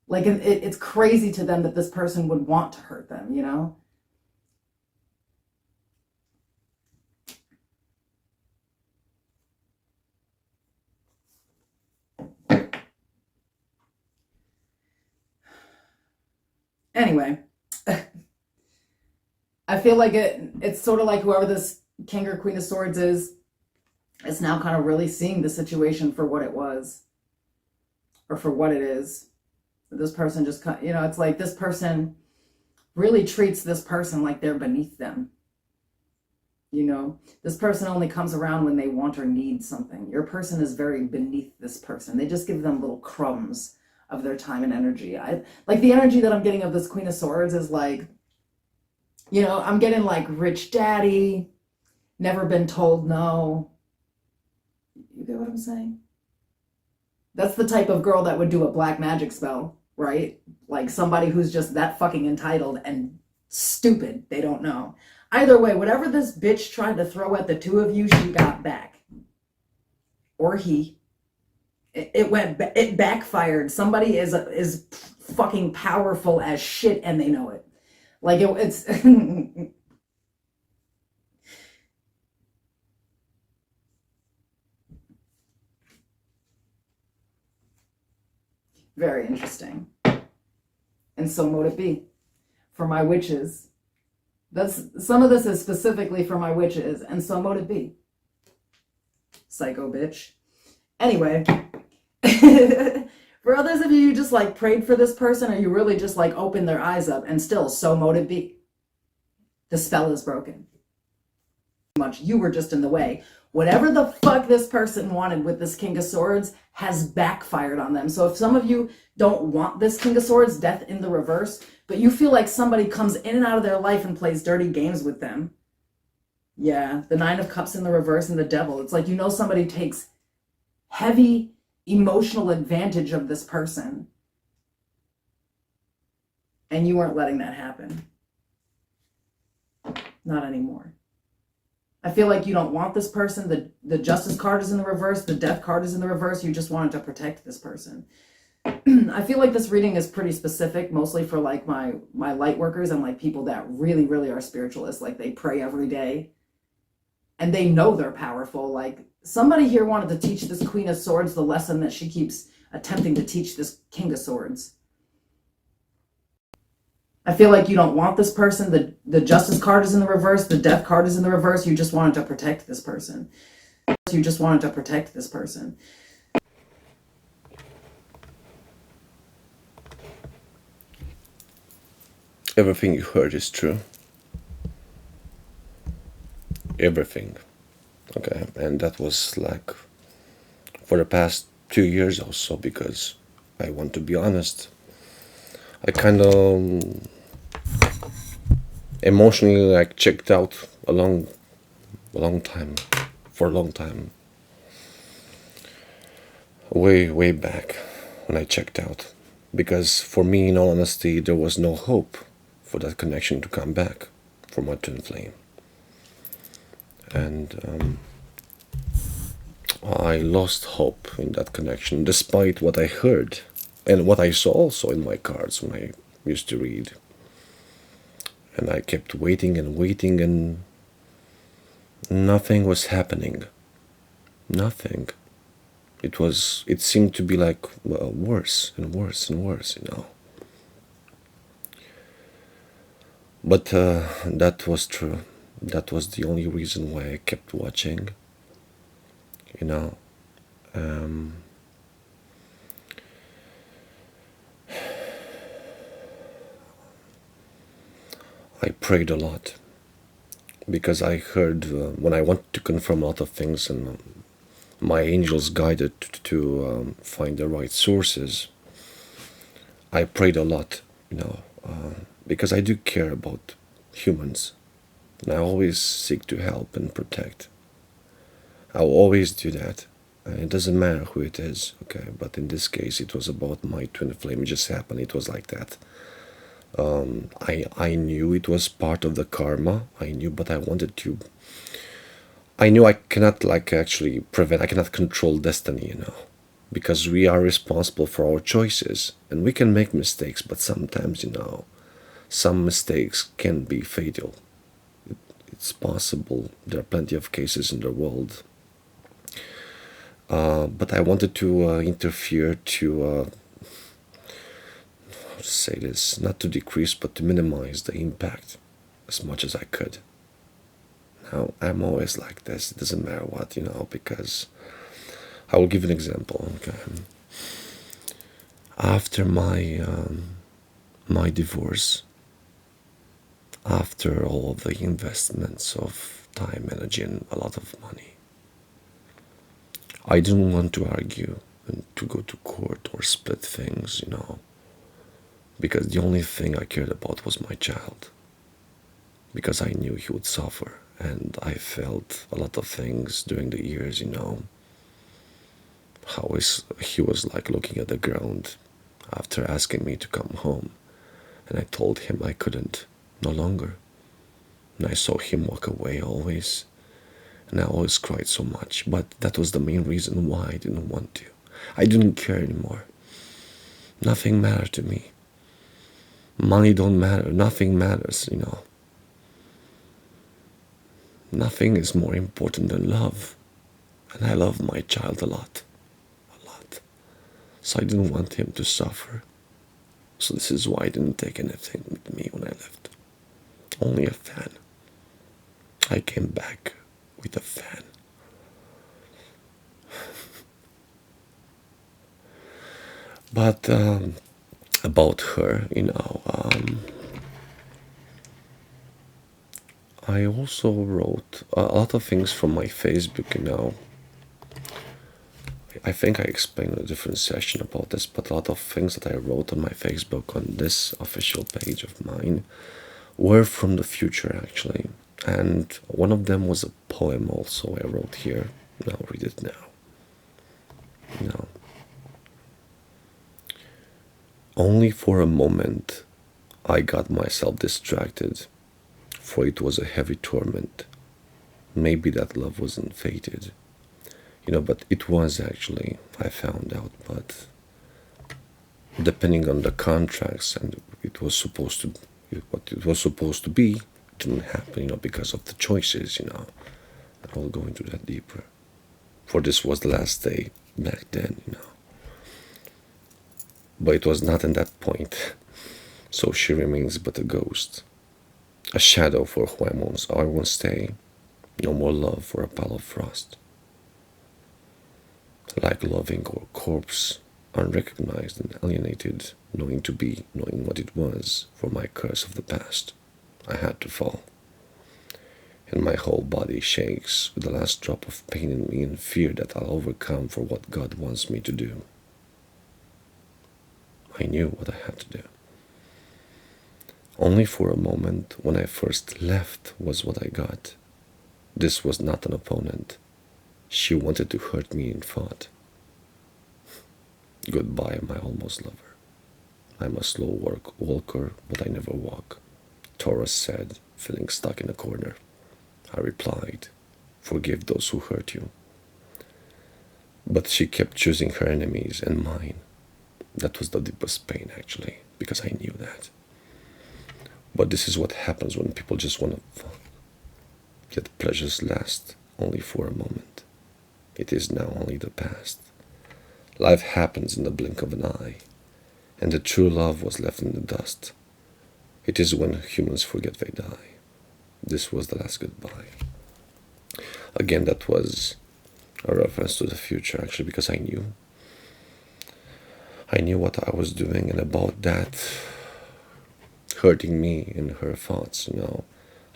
Like it's crazy to them that this person would want to hurt them, you know? Anyway, I feel like it's sort of like whoever this King or Queen of Swords is now kind of really seeing the situation for what it was, or for what it is. This person just, you know, it's like this person really treats this person like they're beneath them. You know, this person only comes around when they want or need something. Your person is very beneath this person. They just give them little crumbs of their time and energy. I like the energy that I'm getting of this Queen of Swords is like, you know, I'm getting like rich daddy, never been told no. You get what I'm saying? That's the type of girl that would do a black magic spell, right? Like somebody who's just that fucking entitled and stupid. They don't know. Either way, whatever this bitch tried to throw at the two of you, she got back. Or he. It backfired. Somebody is fucking powerful as shit and they know it. Like it's very interesting. And so mote it be for my witches. That's some of this is specifically for my witches, and so mote it be. Psycho bitch. Anyway, for others of you, you just like prayed for this person, or you really just like opened their eyes up, and still, so mote it be. The spell is broken. Much you were just in the way. Whatever the fuck this person wanted with this King of Swords has backfired on them. So if some of you don't want this King of Swords, death in the reverse, but you feel like somebody comes in and out of their life and plays dirty games with them. Yeah, the Nine of Cups in the reverse and the Devil. It's like, you know, somebody takes heavy emotional advantage of this person. And you weren't letting that happen. Not anymore. I feel like you don't want this person. The Justice card is in the reverse. The Death card is in the reverse. You just wanted to protect this person. I feel like this reading is pretty specific, mostly for like my light workers and like people that really, really are spiritualists. Like they pray every day and they know they're powerful. Like somebody here wanted to teach this Queen of Swords the lesson that she keeps attempting to teach this King of Swords. I feel like you don't want this person. The Justice card is in the reverse. The Death card is in the reverse. You just wanted to protect this person. You just wanted to protect this person. Everything you heard is true. Everything. Okay, and that was like for the past 2 years or so, because I want to be honest, I kind of emotionally like checked out a long time, for a long time, way back when I checked out, because for me, in all honesty, there was no hope for that connection to come back for my twin flame. And I lost hope in that connection, despite what I heard and what I saw also in my cards when I used to read. And I kept waiting and waiting, and nothing was happening. Nothing. It seemed to be like worse and worse and worse, you know. But that was true. That was the only reason why I kept watching, you know. I prayed a lot, because I heard when I wanted to confirm a lot of things, and my angels guided to find the right sources, I prayed a lot, you know, because I do care about humans, and I always seek to help and protect. I'll always do that. It doesn't matter who it is, okay? But in this case, it was about my twin flame. It just happened. It was like that. I knew it was part of the karma. I knew, but I wanted to. I knew I cannot like actually prevent. I cannot control destiny, you know. because we are responsible for our choices, and we can make mistakes, but sometimes, some mistakes can be fatal. It's possible. There are plenty of cases in the world. But I wanted to interfere to, how to say this, not to decrease, but to minimize the impact as much as I could. Now, I'm always like this. It doesn't matter what, because I will give an example. Okay. After my divorce, after all of the investments of time, energy, and a lot of money, I didn't want to argue and to go to court or split things, because the only thing I cared about was my child. Because I knew he would suffer, and I felt a lot of things during the years, how he was like looking at the ground after asking me to come home. And I told him I couldn't, no longer. And I saw him walk away always. And I always cried so much. But that was the main reason why I didn't want to. I didn't care anymore. Nothing mattered to me. Money don't matter. Nothing matters, Nothing is more important than love. And I love my child a lot. A lot. So I didn't want him to suffer. So this is why I didn't take anything with me when I left. Only a fan. I came back with a fan. But about her, I also wrote a lot of things from my Facebook, I think I explained in a different session about this, but a lot of things that I wrote on my Facebook on this official page of mine were from the future, actually. And one of them was a poem also I wrote here. I'll read it now. Only for a moment I got myself distracted, for it was a heavy torment. Maybe that love wasn't fated. But it was actually, I found out, but depending on the contracts and what it was supposed to be, it didn't happen, because of the choices, I will go into that deeper. For this was the last day back then, But it was not in that point. So she remains but a ghost, a shadow for who I won't stay. No more love for a pile of frost. Like loving or corpse, unrecognized and alienated, knowing what it was, for my curse of the past, I had to fall. And my whole body shakes with the last drop of pain in me and fear that I'll overcome for what God wants me to do. I knew what I had to do. Only for a moment, when I first left, was what I got. This was not an opponent. She wanted to hurt me and fought. Goodbye, my almost lover. I'm a slow walker, but I never walk, Taurus said, feeling stuck in a corner. I replied, forgive those who hurt you. But she kept choosing her enemies and mine. That was the deepest pain, actually, because I knew that. But this is what happens when people just want to fuck. Yet pleasures last only for a moment. It is now only the past. Life happens in the blink of an eye, and the true love was left in the dust. It is when humans forget they die. This was the last goodbye. Again, that was a reference to the future, actually, because I knew what I was doing, and about that hurting me in her thoughts,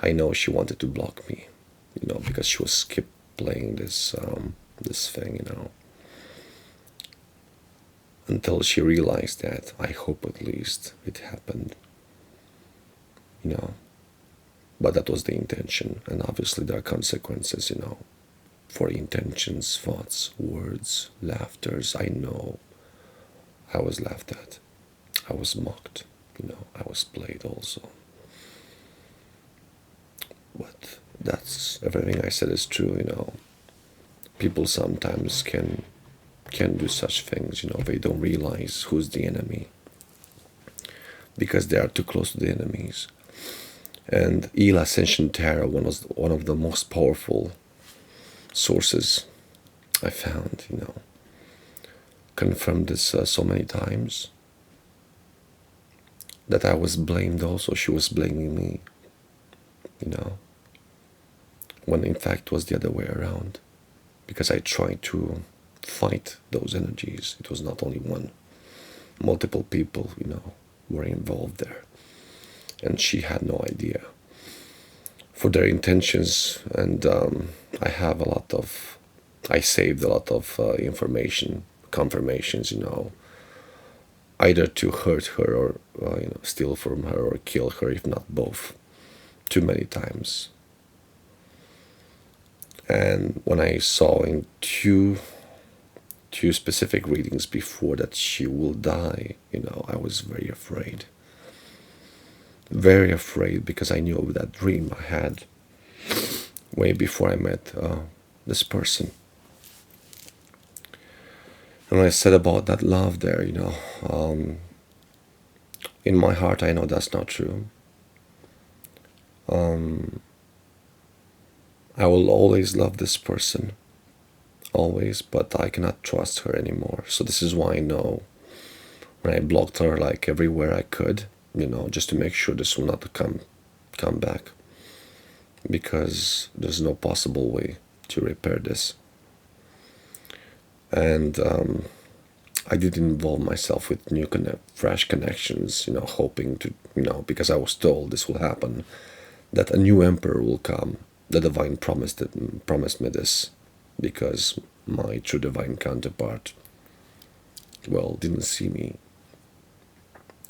I know she wanted to block me, because she was skip playing this thing, until she realized that. I hope at least it happened, but that was the intention, and obviously there are consequences, for intentions, thoughts, words, laughters. I know I was laughed at, I was mocked, I was played also. But that's everything I said is true, People sometimes can can do such things. They don't realize who's the enemy because they are too close to the enemies. And Ascension Tarot, one of the most powerful sources I found, confirmed this so many times that I was blamed also. She was blaming me, when in fact it was the other way around, because I tried to fight those energies. It was not only one, multiple people, were involved there. And she had no idea for their intentions. And I saved a lot of information, confirmations, either to hurt her or steal from her or kill her, if not both, too many times. And when I saw in two specific readings before that she will die, I was very afraid. Very afraid, because I knew of that dream I had way before I met this person. And I said about that love there, in my heart I know that's not true. I will always love this person, always, but I cannot trust her anymore. So this is why I know when I blocked her like everywhere I could, just to make sure this will not come back, because there's no possible way to repair this. And I didn't involve myself with fresh connections, hoping to, because I was told this will happen, that a new emperor will come. The divine promised me this, because my true divine counterpart, didn't see me.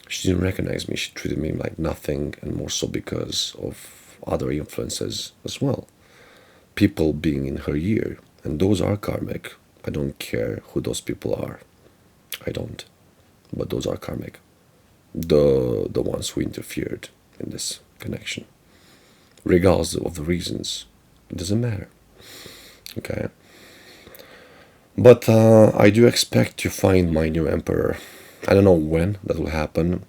She didn't recognize me. She treated me like nothing, and more so because of other influences as well. People being in her ear, and those are karmic. I don't care who those people are. I don't. But those are karmic. The ones who interfered in this connection. Regardless of the reasons. It doesn't matter. Okay? But I do expect to find my new emperor. I don't know when that will happen.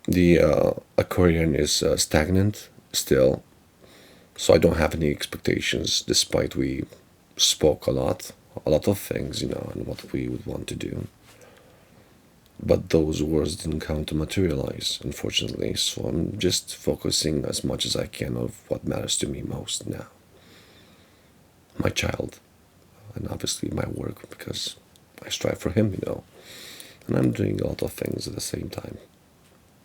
The Aquarian is stagnant still. So I don't have any expectations, despite we spoke a lot of things, and what we would want to do. But those words didn't come to materialize, unfortunately. So I'm just focusing as much as I can of what matters to me most now. My child, and obviously my work, because I strive for him, And I'm doing a lot of things at the same time.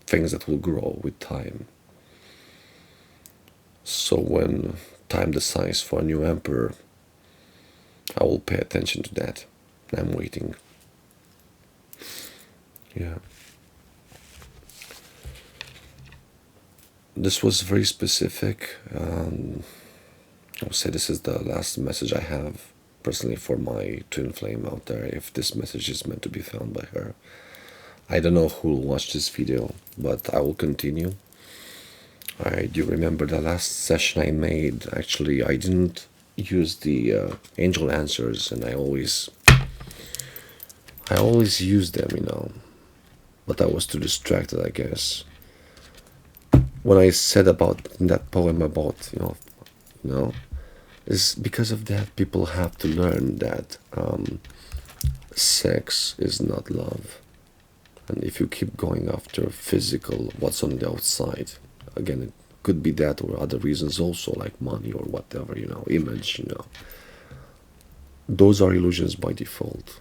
Things that will grow with time. So when time decides for a new emperor, I will pay attention to that. I'm waiting. Yeah. This was very specific. I would say this is the last message I have personally for my twin flame out there, if this message is meant to be found by her. I don't know who will watch this video, but I will continue. I do remember the last session I made. Actually, I didn't use the angel answers, and I always use them, but I was too distracted, I guess. When I said about in that poem about, is because of that people have to learn that sex is not love. And if you keep going after physical, what's on the outside, again, it could be that or other reasons also, like money or whatever, image, Those are illusions by default,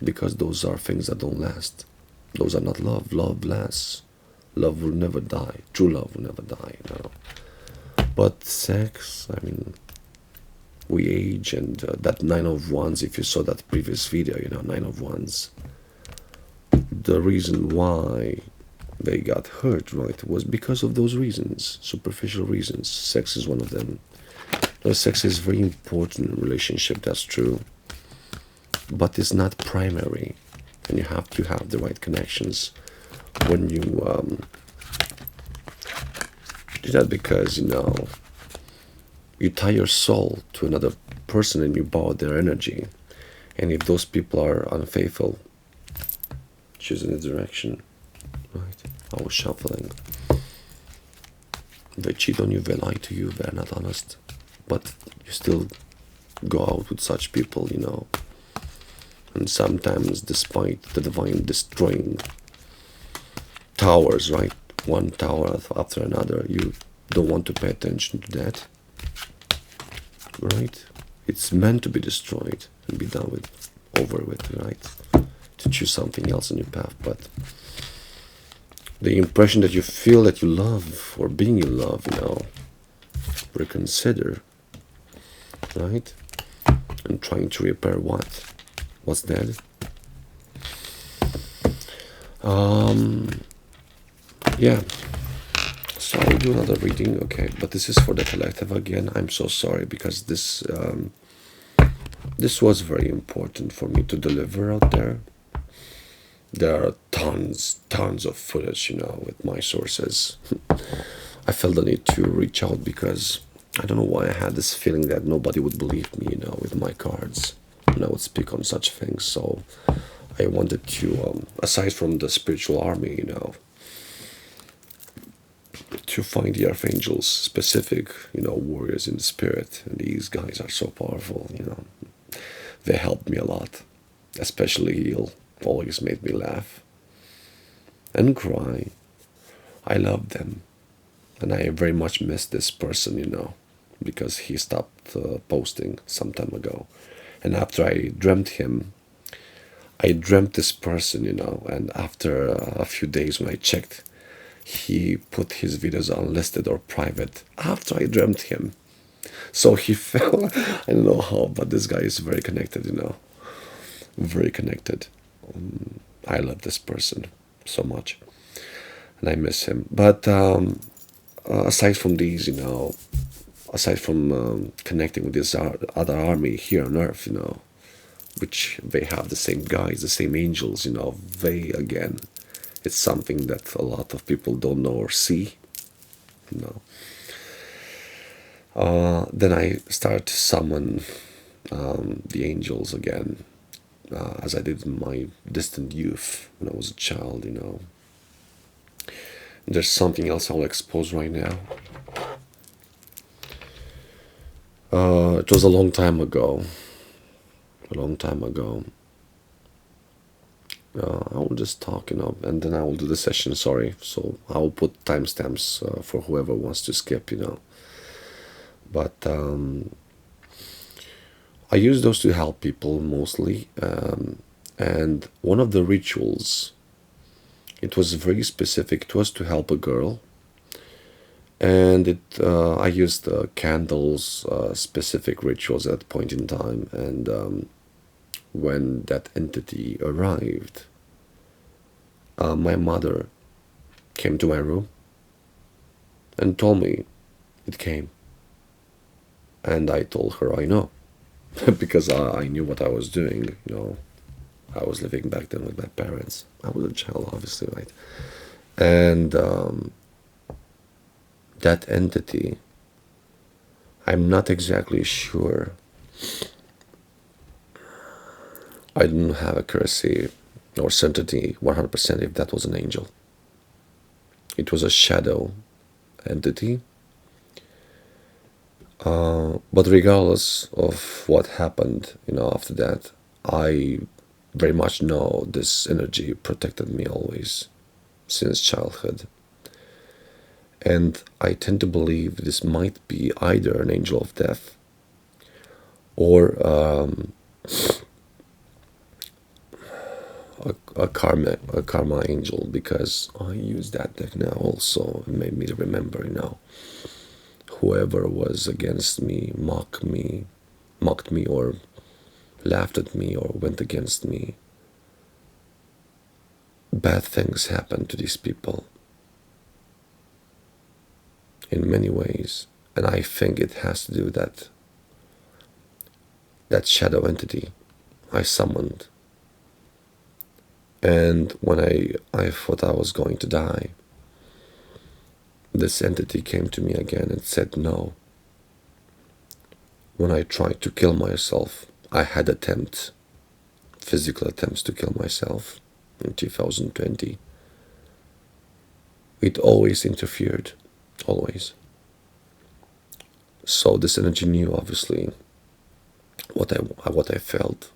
because those are things that don't last. Those are not love. Love lasts. Love will never die. True love will never die, But sex, we age, and that Nine of Wands, if you saw that previous video, Nine of Wands, the reason why they got hurt, right, was because of those reasons, superficial reasons. Sex is one of them. Sex is very important in a relationship, that's true, but it's not primary, and you have to have the right connections when you do that, because you tie your soul to another person and you borrowed their energy. And if those people are unfaithful, choosing a direction, right? I was shuffling. They cheat on you, they lie to you, they're not honest. But you still go out with such people, you know. And sometimes, despite the divine destroying towers, right? One tower after another, you don't want to pay attention to that, right? It's meant to be destroyed and be done with, over with, right? To choose something else in your path. But the impression that you feel that you love or being in love, you know, reconsider, right? And trying to repair what? What's dead? Yeah. So I'll do another reading, okay? But this is for the collective again. I'm so sorry because this was very important for me to deliver out there. There are tons of footage, you know, with my sources. I felt the need to reach out because I don't know why I had this feeling that nobody would believe me, you know, with my cards. And I would speak on such things. So I wanted to, aside from the spiritual army, you know, to find the archangels, specific, you know, warriors in the spirit. And these guys are so powerful, you know. They helped me a lot, especially Heal. Always made me laugh and cry. I love them. And I very much miss this person, you know, because he stopped posting some time ago. And after I dreamt him, I dreamt this person, you know, and after a few days when I checked, he put his videos unlisted or private after I dreamt him. So he fell, I don't know how, but this guy is very connected, you know, very connected. I love this person so much, and I miss him. But aside from these, you know, aside from connecting with this other army here on Earth, you know, which they have the same guys, the same angels, you know, they again, it's something that a lot of people don't know or see, you know. Then I start to summon the angels again. As I did in my distant youth when I was a child, you know. There's something else I'll expose right now. It was a long time ago. I will just talk, you know, and then I will do the session, sorry. So I will put timestamps for whoever wants to skip, you know. But I use those to help people mostly, and one of the rituals, it was very specific. It was to help a girl, and I used candles, specific rituals at that point in time. And when that entity arrived, my mother came to my room and told me it came, and I told her I know. Because I knew what I was doing, you know. I was living back then with my parents. I was a child, obviously, right? And that entity, I'm not exactly sure. I didn't have accuracy or certainty 100% if that was an angel. It was a shadow entity. But regardless of what happened, you know, after that, I very much know this energy protected me always since childhood. And I tend to believe this might be either an angel of death or a karma angel, because I use that deck now also. It made me remember, you know, whoever was against me, mocked me, or laughed at me, or went against me. Bad things happen to these people in many ways, and I think it has to do with that shadow entity I summoned. And when I thought I was going to die, this entity came to me again and said, no, when I tried to kill myself, I had physical attempts to kill myself in 2020. It always interfered, always. So this energy knew, obviously, what I felt,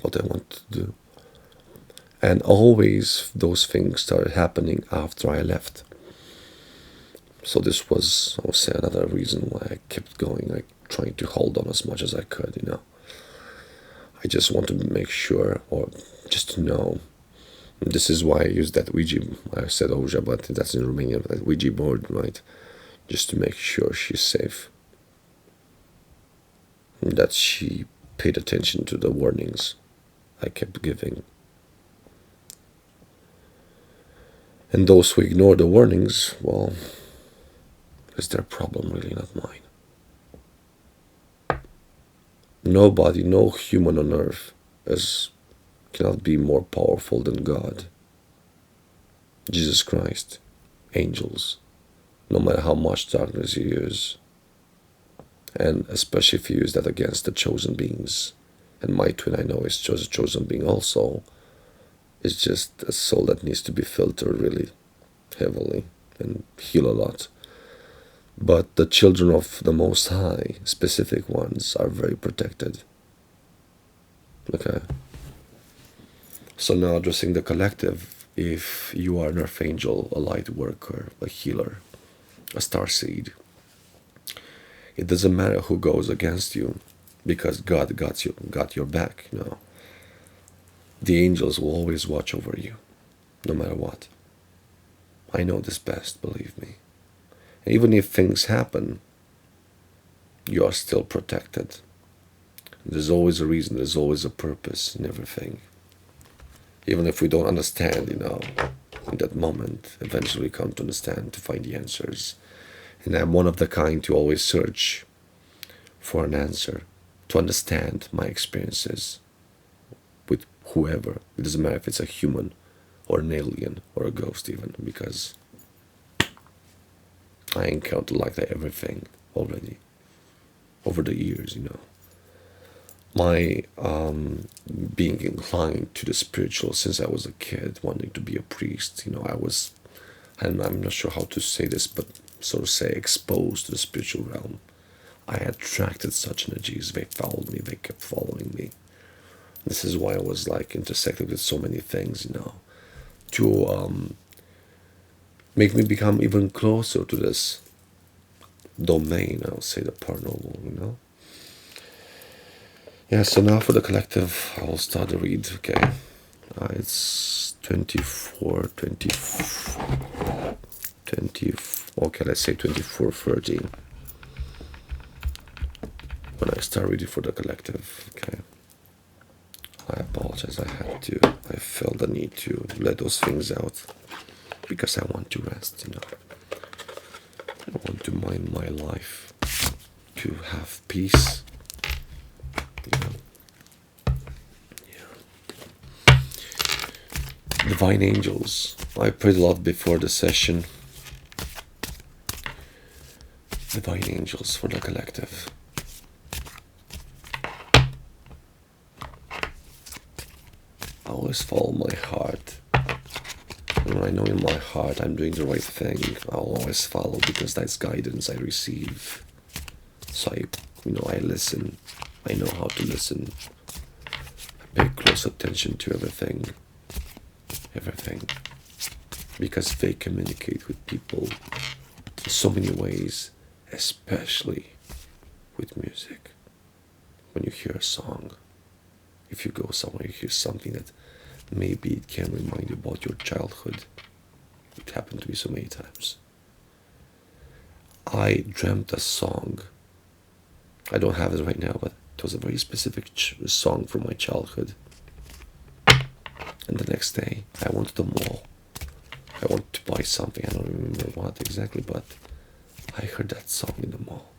what I wanted to do. And always those things started happening after I left. So this was, I would say, another reason why I kept going, like trying to hold on as much as I could, I just wanted to make sure, or just to know. This is why I used that Ouija, I said Ouija, but that's in Romanian, that Ouija board, right? Just to make sure she's safe. That she paid attention to the warnings I kept giving. And those who ignore the warnings, well, it's their problem, really, not mine. Nobody, no human on earth cannot be more powerful than God, Jesus Christ, angels, no matter how much darkness you use. And especially if you use that against the chosen beings. And my twin, I know, is a chosen being also. It's just a soul that needs to be filtered really heavily and heal a lot. But the children of the Most High, specific ones, are very protected. Okay. So now addressing the collective, if you are an archangel, a light worker, a healer, a starseed, it doesn't matter who goes against you, because God got your back. The angels will always watch over you, no matter what. I know this best, believe me. And even if things happen, you are still protected. There's always a reason, there's always a purpose in everything. Even if we don't understand, in that moment, eventually we come to understand, to find the answers. And I'm one of the kind to always search for an answer, to understand my experiences with whoever. It doesn't matter if it's a human or an alien or a ghost even, because I encountered like that everything already over the years, My being inclined to the spiritual since I was a kid, wanting to be a priest, and I'm not sure how to say this, but so to say, exposed to the spiritual realm. I attracted such energies. They followed me. They kept following me. This is why I was like intersected with so many things, to make me become even closer to this domain. I would say the paranormal, Yeah. So now for the collective, I will start to read. Okay. It's 24, 20. Okay, let's say 24:30. When I start reading for the collective, okay. I apologize. I felt the need to let those things out because I want to rest. I want to mind my life, to have peace. Divine angels. I prayed a lot before the session. Divine angels for the collective. I always follow my heart. And when I know in my heart I'm doing the right thing, I'll always follow because that's guidance I receive. So I listen. I know how to listen. I pay close attention to everything. Because they communicate with people in so many ways, especially with music. When you hear a song, if you go somewhere, you hear something that maybe it can remind you about your childhood. It happened to me so many times. I dreamt a song. I don't have it right now, but it was a very specific song from my childhood. And the next day, I went to the mall. I wanted to buy something. I don't remember what exactly, but I heard that song in the mall.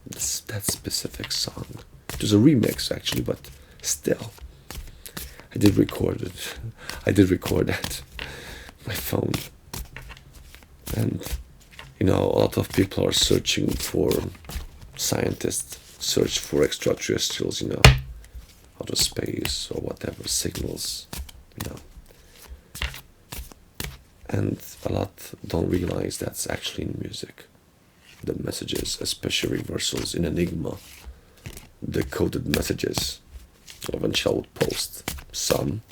That specific song. It was a remix, actually, but still. I did record it. I did record that. My phone. And, a lot of people are searching for scientists search for extraterrestrials, outer space or whatever signals, and a lot don't realize that's actually in music. The messages, especially reversals in Enigma, the coded messages of Angelolaters post. Some,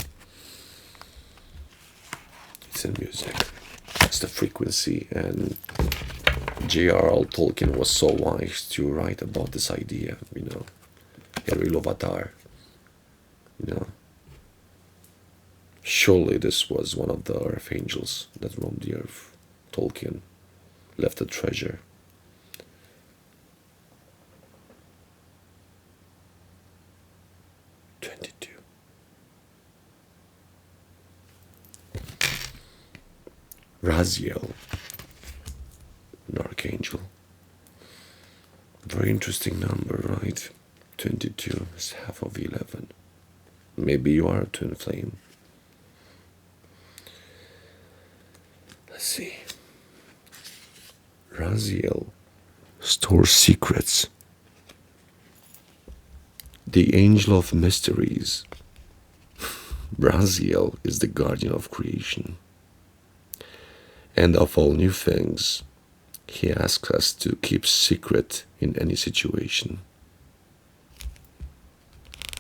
it's in music. That's the frequency, and J.R.R. Tolkien was so wise to write about this idea, Angelolaters, Surely this was one of the archangels that roamed the earth. Tolkien left a treasure. Raziel, an archangel. Very interesting number, right? 22 is half of 11. Maybe you are a twin flame. Let's see. Raziel stores secrets. The angel of mysteries. Raziel is the guardian of creation. And of all new things, he asks us to keep secret in any situation.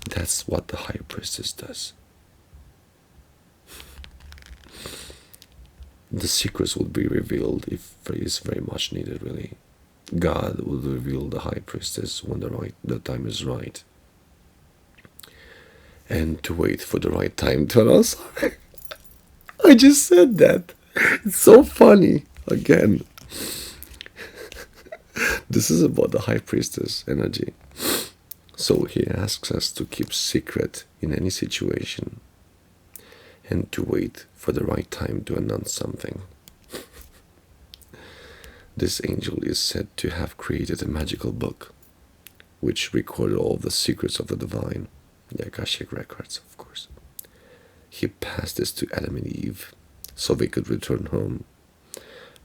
That's what the High Priestess does. The secrets will be revealed if it is very much needed, really. God will reveal the High Priestess when the time is right. And to wait for the right time to announce. I just said that. It's so funny. Again. This is about the High Priestess energy. So he asks us to keep secret in any situation and to wait for the right time to announce something. This angel is said to have created a magical book which recorded all the secrets of the divine, the Akashic records, of course. He passed this to Adam and Eve so they could return home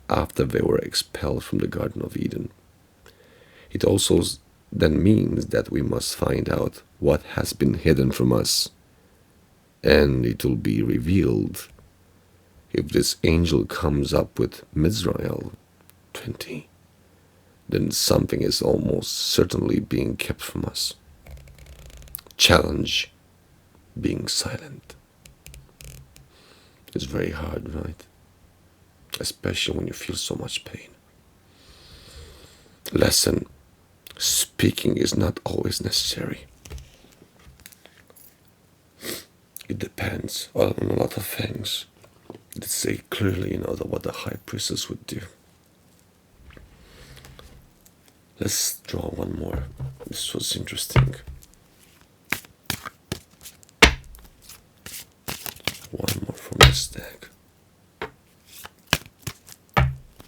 after they were expelled from the Garden of Eden. It also then means that we must find out what has been hidden from us, and it will be revealed if this angel comes up with Mizrael 20, then something is almost certainly being kept from us. Challenge being silent. It's very hard, right? Especially when you feel so much pain. Lesson: speaking is not always necessary. It depends on a lot of things. Let's say clearly, what the High Priestess would do. Let's draw one more. This was interesting. One more from this deck.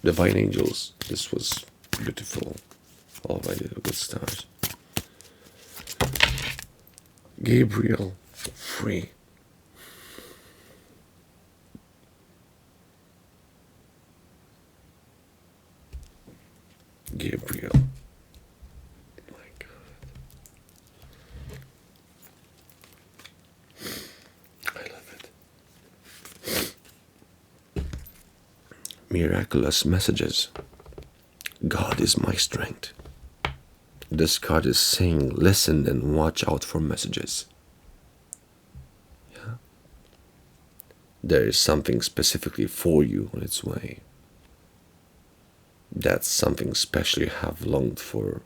Divine Angels. This was beautiful. Already a good start. Gabriel, free. Gabriel. My God. I love it. Miraculous messages. God is my strength. This card is saying, listen and watch out for messages. Yeah. There is something specifically for you on its way. That something special you have longed for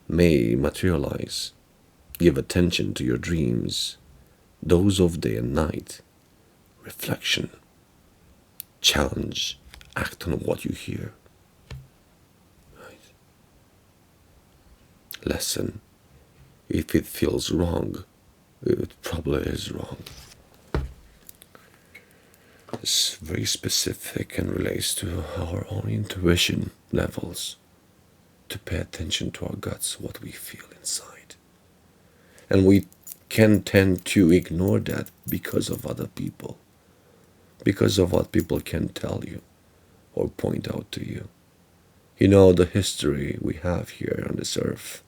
may materialize. Give attention to your dreams, those of day and night. Reflection. Challenge. Act on what you hear. Lesson: if it feels wrong, it probably is wrong. It's very specific and relates to our own intuition levels, to pay attention to our guts, what we feel inside. And we can tend to ignore that because of other people, because of what people can tell you or point out to you. You know, the history we have here on this earth,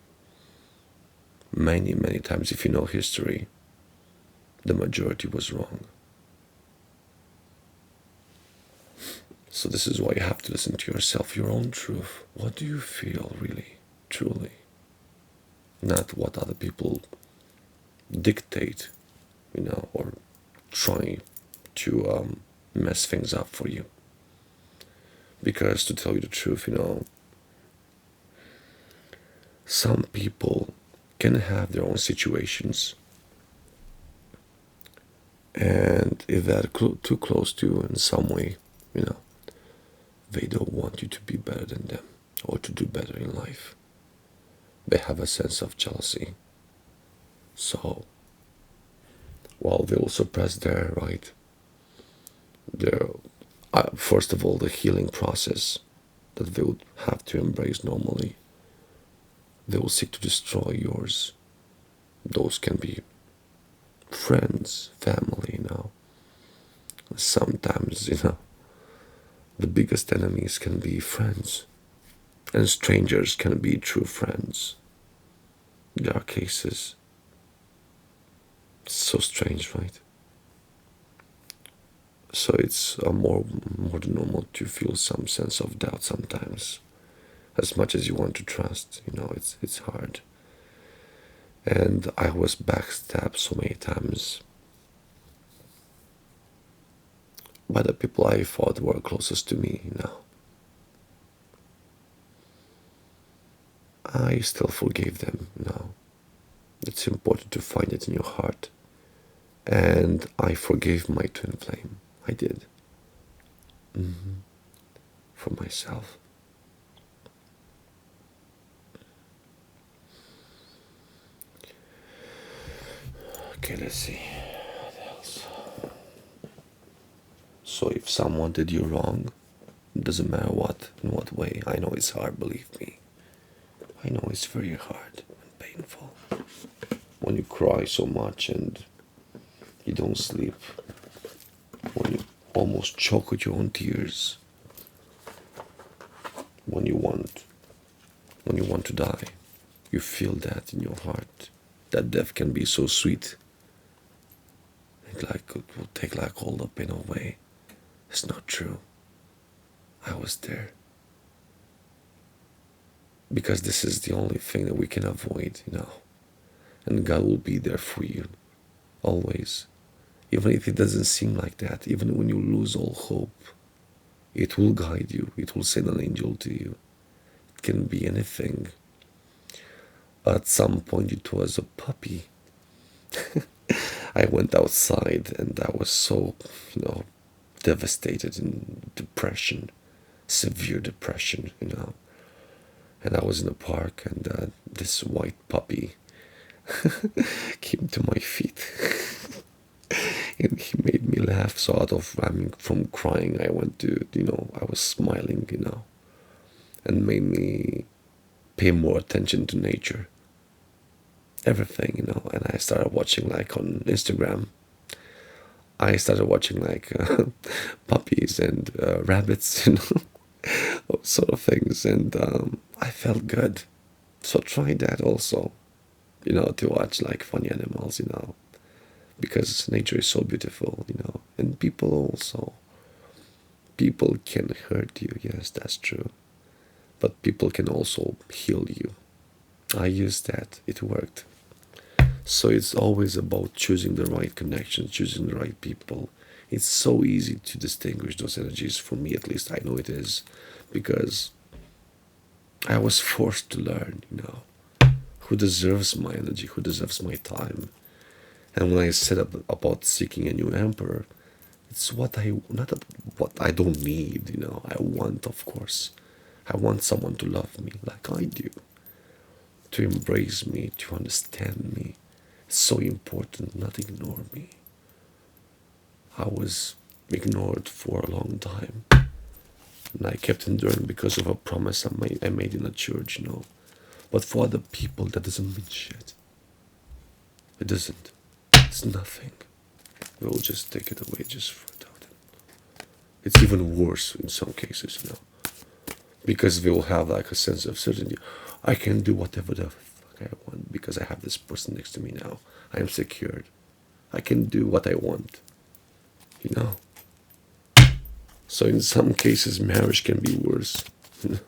many, many times, if you know history, the majority was wrong. So this is why you have to listen to yourself, your own truth. What do you feel really, truly? Not what other people dictate, or try to mess things up for you. Because to tell you the truth, some people can have their own situations, and if they're too close to you in some way, they don't want you to be better than them or to do better in life. They have a sense of jealousy. So, while they will suppress their first of all, the healing process that they would have to embrace normally, they will seek to destroy yours. Those can be friends, family, Sometimes, the biggest enemies can be friends, and strangers can be true friends. There are cases. It's so strange, right? So it's more than normal to feel some sense of doubt sometimes. As much as you want to trust, it's hard. And I was backstabbed so many times by the people I thought were closest to me, I still forgave them, It's important to find it in your heart. And I forgave my twin flame. I did. For myself. Okay, let's see. What else? So if someone did you wrong, it doesn't matter in what way. I know it's hard, believe me. I know it's very hard and painful. When you cry so much and you don't sleep. When you almost choke with your own tears. When you want to die. You feel that in your heart. That death can be so sweet. It will take all the pain away. It's not true. I was there. Because this is the only thing that we can avoid, And God will be there for you. Always. Even if it doesn't seem like that. Even when you lose all hope. It will guide you. It will send an angel to you. It can be anything. At some point it was a puppy. I went outside and I was so, devastated in depression. Severe depression, And I was in a park and this white puppy came to my feet. And he made me laugh. So from crying, I went to, I was smiling, and made me pay more attention to nature. Everything, and I started watching on Instagram. I started watching puppies and rabbits, those sort of things, and I felt good. So try that also, to watch funny animals, because nature is so beautiful, and people also. People can hurt you, yes, that's true, but people can also heal you. I used that, it worked. So it's always about choosing the right connections, choosing the right people. It's so easy to distinguish those energies. For me, at least, I know it is, because I was forced to learn, who deserves my energy, who deserves my time. And when I said about seeking a new emperor, it's what I don't need, I want, of course. I want someone to love me like I do, to embrace me, to understand me. It's so important, not ignore me. I was ignored for a long time, and I kept enduring because of a promise I made in a church, But for other people, that doesn't mean shit. It doesn't. It's nothing. We'll just take it away, just throw it out. It's even worse in some cases, because they will have like a sense of certainty. I can do whatever the fuck I want because I have this person next to me now. I am secured. I can do what I want, you know. So in some cases, marriage can be worse, you know,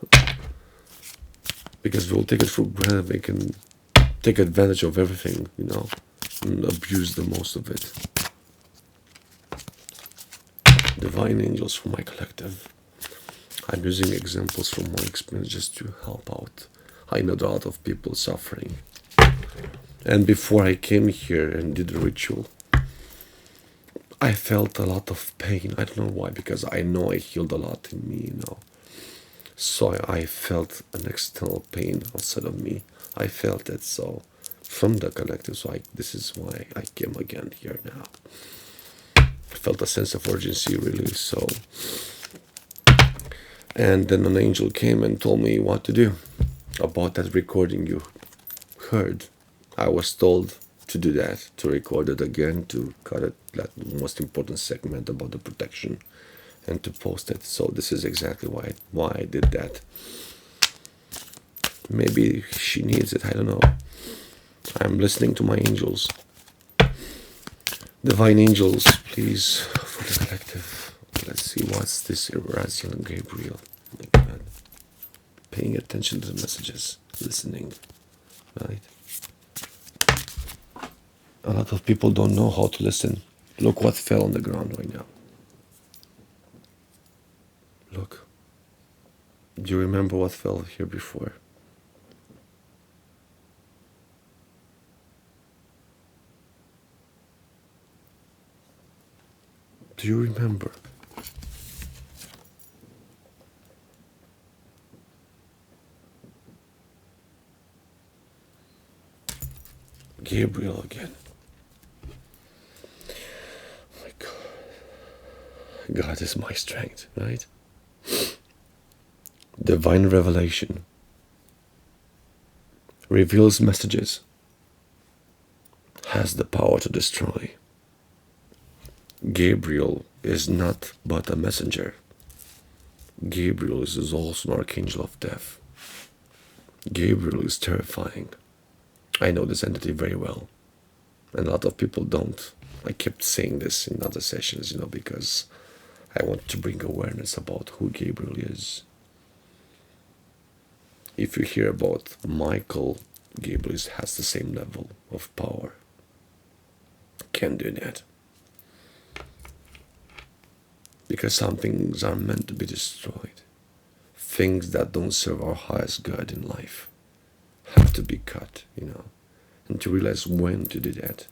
because they will take it for granted. They can take advantage of everything, you know, and abuse the most of it. Divine angels for my collective. I'm using examples from my experience just to help out. I know there are a lot of people suffering. And before I came here and did the ritual, I felt a lot of pain. I don't know why, because I know I healed a lot in me, you know. So I felt an external pain outside of me. I felt it, so from the collective. So this is why I came again here now. I felt a sense of urgency, really. So, and then an angel came and told me what to do about that recording you heard. I was told to do that, to record it again, to cut it, that most important segment about the protection, and to post it. So this is exactly why I did that. Maybe she needs it, I don't know. I'm listening to my angels. Divine angels, please, for the collective. Let's see, what's this Irraziel and Gabriel? Oh my God. Paying attention to the messages, listening, right? A lot of people don't know how to listen. Look what fell on the ground right now. Look. Do you remember what fell here before? Do you remember? Gabriel again. Oh my God. God is my strength, right? Divine revelation reveals messages, has the power to destroy. Gabriel is not but a messenger. Gabriel is also an archangel of death. Gabriel is terrifying. I know this entity very well, and a lot of people don't. I kept saying this in other sessions, you know, because I want to bring awareness about who Gabriel is. If you hear about Michael, Gabriel has the same level of power. Can do that. Because some things are meant to be destroyed. Things that don't serve our highest good in life have to be cut, you know, and to realize when to do that.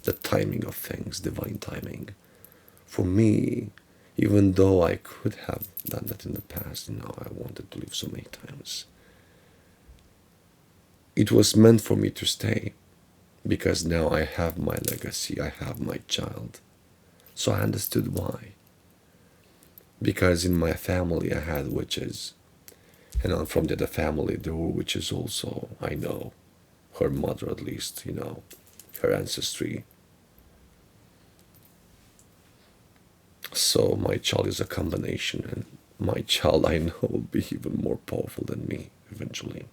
The timing of things, divine timing. For me, even though I could have done that in the past, you know, I wanted to leave so many times. It was meant for me to stay, because now I have my legacy, I have my child. So I understood why. Because in my family I had witches, and from the other family there were witches also. I know her mother, at least, you know, her ancestry. So my child is a combination, and my child, I know, will be even more powerful than me eventually,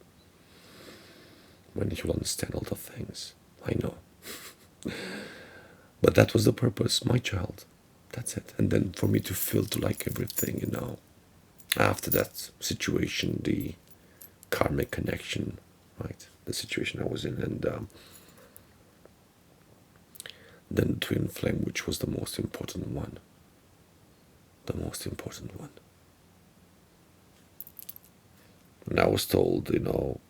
when he will understand all the things. I know. But that was the purpose, my child. That's it. And then for me to filter like everything, you know, after that situation, the karmic connection, right? The situation I was in, and then the twin flame, which was the most important one. The most important one. And I was told, you know,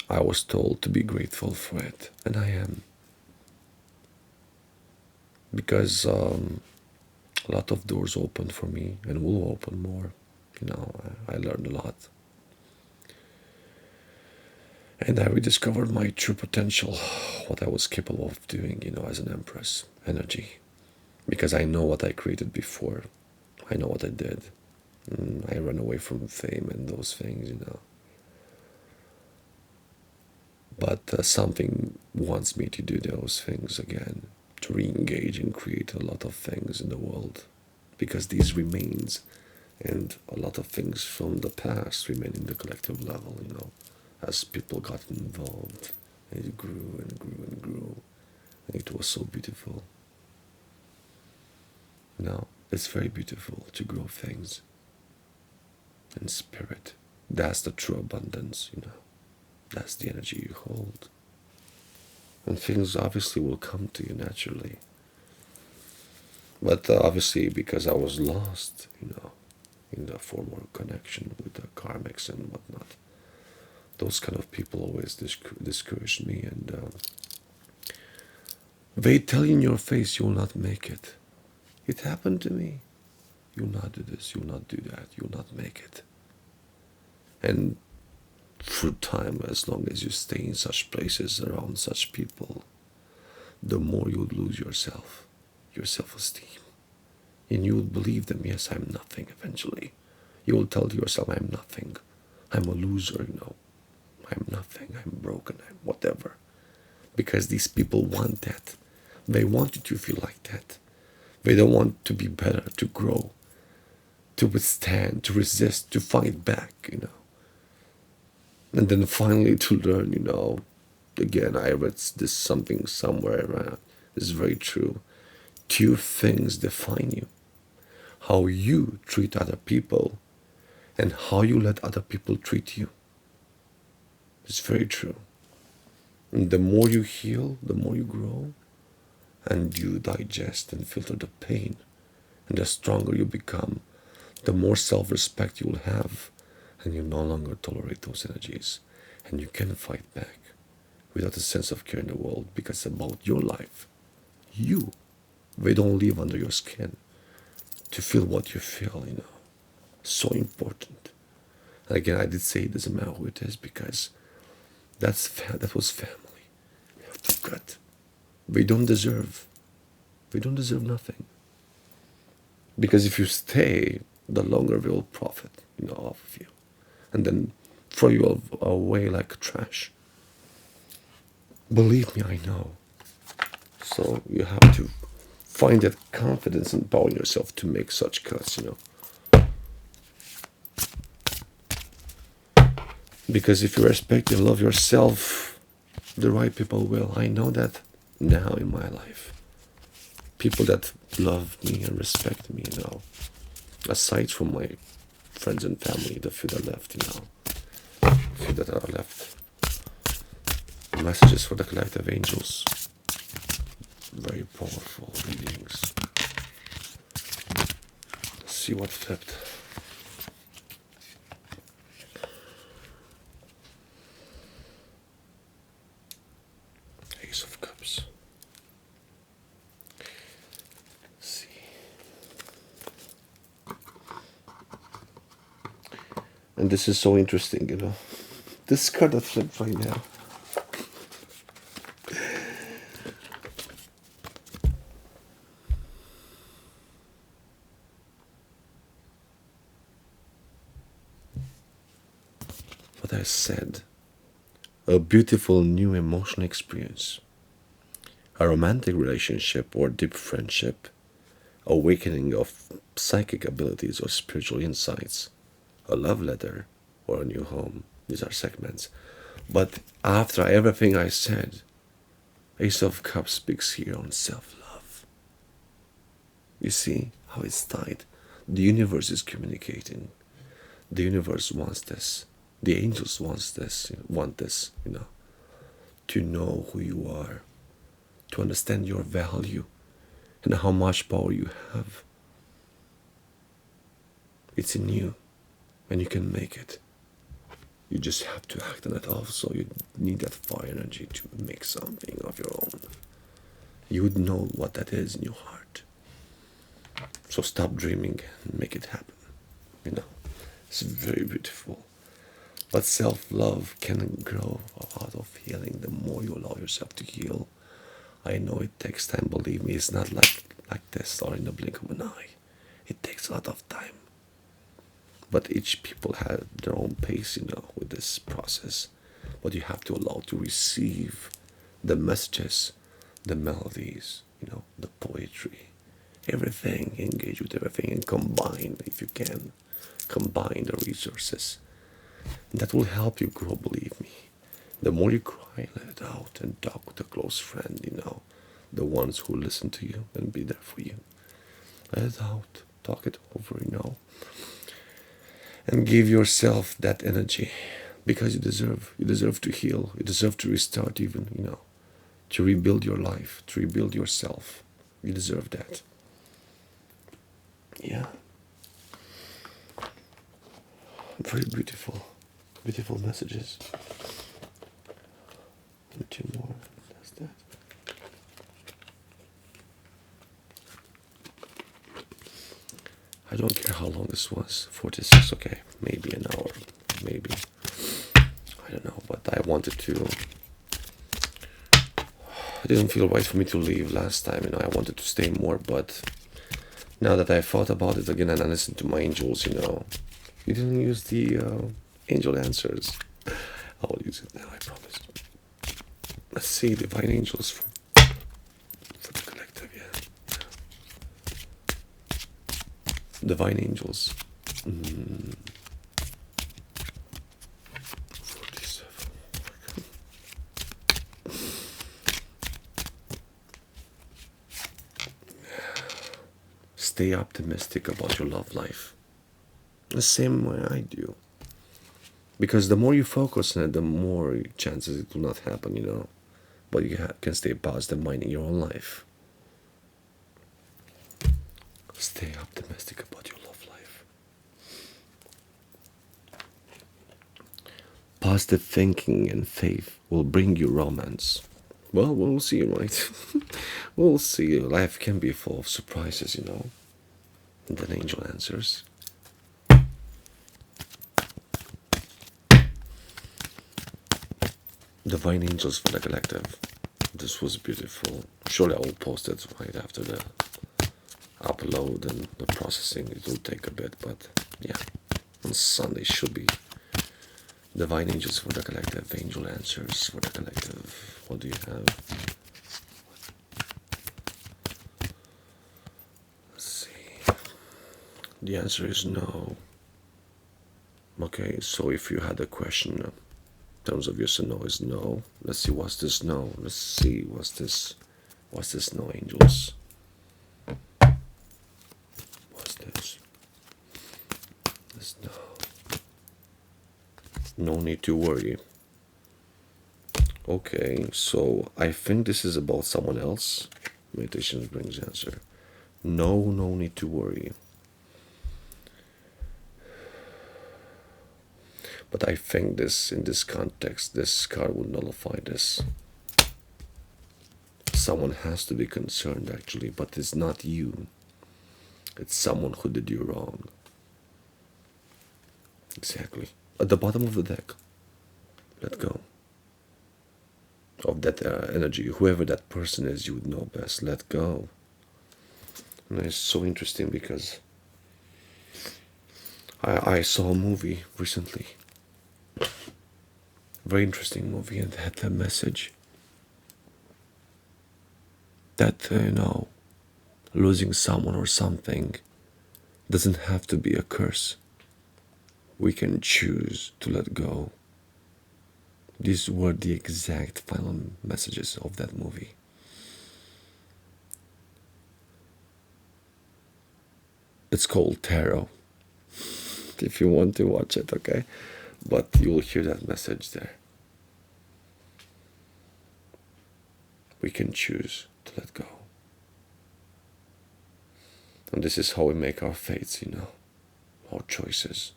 I was told to be grateful for it, and I am. Because a lot of doors opened for me, and will open more. You know, I learned a lot. And I rediscovered my true potential, what I was capable of doing, you know, as an empress energy. Because I know what I created before. I know what I did. I ran away from fame and those things, you know. But something wants me to do those things again, to re-engage and create a lot of things in the world, because these remains and a lot of things from the past remain in the collective level, as people got involved, and it grew and grew and grew, and it was so beautiful. Now, it's very beautiful to grow things in spirit. That's the true abundance, That's the energy you hold. And things obviously will come to you naturally. But obviously, because I was lost, in the former connection with the karmics and whatnot, those kind of people always discouraged me, and they tell you in your face you'll not make it. It happened to me. You'll not do this, you'll not do that, you'll not make it. And through time, as long as you stay in such places around such people, the more you lose yourself, your self-esteem. And you will believe them, yes, I'm nothing eventually. You will tell yourself, I'm nothing. I'm a loser, I'm nothing, I'm broken, I'm whatever. Because these people want that. They want you to feel like that. They don't want to be better, to grow, to withstand, to resist, to fight back, And then finally to learn, again, I read this something somewhere, it's very true. Two things define you. How you treat other people and how you let other people treat you. It's very true. And the more you heal, the more you grow, and you digest and filter the pain, and the stronger you become, the more self-respect you will have, and you no longer tolerate those energies, and you can fight back without a sense of care in the world, because it's about your life. They don't live under your skin to feel what you feel, So important. And again, I did say it doesn't matter who it is, because that was family. You have to cut. They don't deserve nothing. Because if you stay, the longer they will profit, off of you. And then throw you away like trash. Believe me, I know. So you have to find that confidence and power in yourself to make such cuts, Because if you respect and love yourself, the right people will. I know that now in my life. People that love me and respect me, aside from my friends and family, the few that left, few that are left. Messages for the collective angels. Very powerful readings. Let's see what flipped. Ace of Cups. Let's see. And this is so interesting, This card that flipped right now. What I said. A beautiful new emotional experience. A romantic relationship or deep friendship. Awakening of psychic abilities or spiritual insights. A love letter or a new home. These are segments. But after everything I said, Ace of Cups speaks here on self-love. You see how it's tied? The universe is communicating. The universe wants this. The angels want this, to know who you are, to understand your value and how much power you have. It's in you, and you can make it. You just have to act on it also. You need that fire energy to make something of your own. You would know what that is in your heart. So stop dreaming and make it happen. It's very beautiful. But self-love can grow out of healing the more you allow yourself to heal. I know it takes time, believe me. It's not like this or in the blink of an eye. It takes a lot of time. But each people have their own pace, with this process. But you have to allow to receive the messages, the melodies, the poetry, everything, engage with everything, and combine, if you can, combine the resources. And that will help you grow, believe me. The more you cry, let it out and talk with a close friend, the ones who listen to you and be there for you. Let it out, talk it over, and give yourself that energy, because you deserve to heal, you deserve to restart, even, to rebuild your life, to rebuild yourself. You deserve that. Yeah. Very beautiful, beautiful messages. And two more. That's that. I don't care how long this was. 46, okay. Maybe an hour. Maybe. I don't know, but I wanted to. It didn't feel right for me to leave last time, I wanted to stay more, but now that I thought about it again and I listened to my angels, you didn't use the angel answers. I will use it now, I promise. Let's see, divine angels for the collective, yeah. Divine angels. 47. Stay optimistic about your love life. The same way I do. Because the more you focus on it, the more chances it will not happen, But you can stay positive minding your own life. Stay optimistic about your love life. Positive thinking and faith will bring you romance. Well, we'll see, right? We'll see. Life can be full of surprises, And then angel answers. Divine angels for the collective. This was beautiful. Surely I will post it right after the upload and the processing. It will take a bit, but yeah. On Sunday should be divine angels for the collective, angel answers for the collective. What do you have? Let's see. The answer is no. Okay, so if you had a question in terms of yes or no, is no. Let's see, what's this no? Let's see, what's this no, angels? What's this? This no. No need to worry. Okay, so I think this is about someone else. Meditation brings answer. No need to worry. But I think this, in this context, this card would nullify this. Someone has to be concerned, actually, but it's not you. It's someone who did you wrong. Exactly. At the bottom of the deck, let go of that energy. Whoever that person is, you would know best. Let go. And it's so interesting because I saw a movie recently. Very interesting movie, and had a message that, losing someone or something doesn't have to be a curse. We can choose to let go. These were the exact final messages of that movie. It's called Tarot, if you want to watch it, okay? But you'll hear that message there. We can choose to let go. And this is how we make our fates, our choices.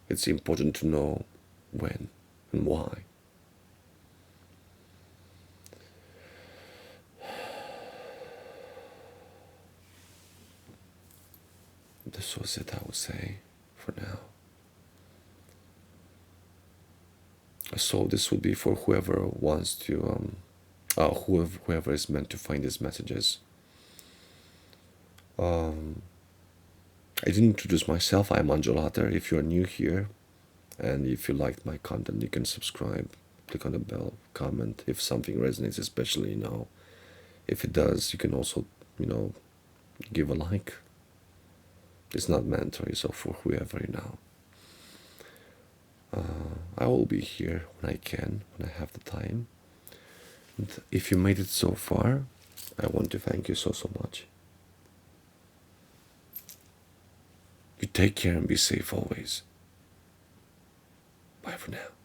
It's important to know when and why. This was it, I would say, for now. So this would be for whoever wants to, whoever is meant to find these messages. I didn't introduce myself. I'm Angelolaters. If you're new here, and if you liked my content, you can subscribe, click on the bell, comment if something resonates, especially, if it does, you can also, give a like. It's not mandatory, so for whoever you know. I will be here when I can, when I have the time. And if you made it so far, I want to thank you so much. You take care and be safe always. Bye for now.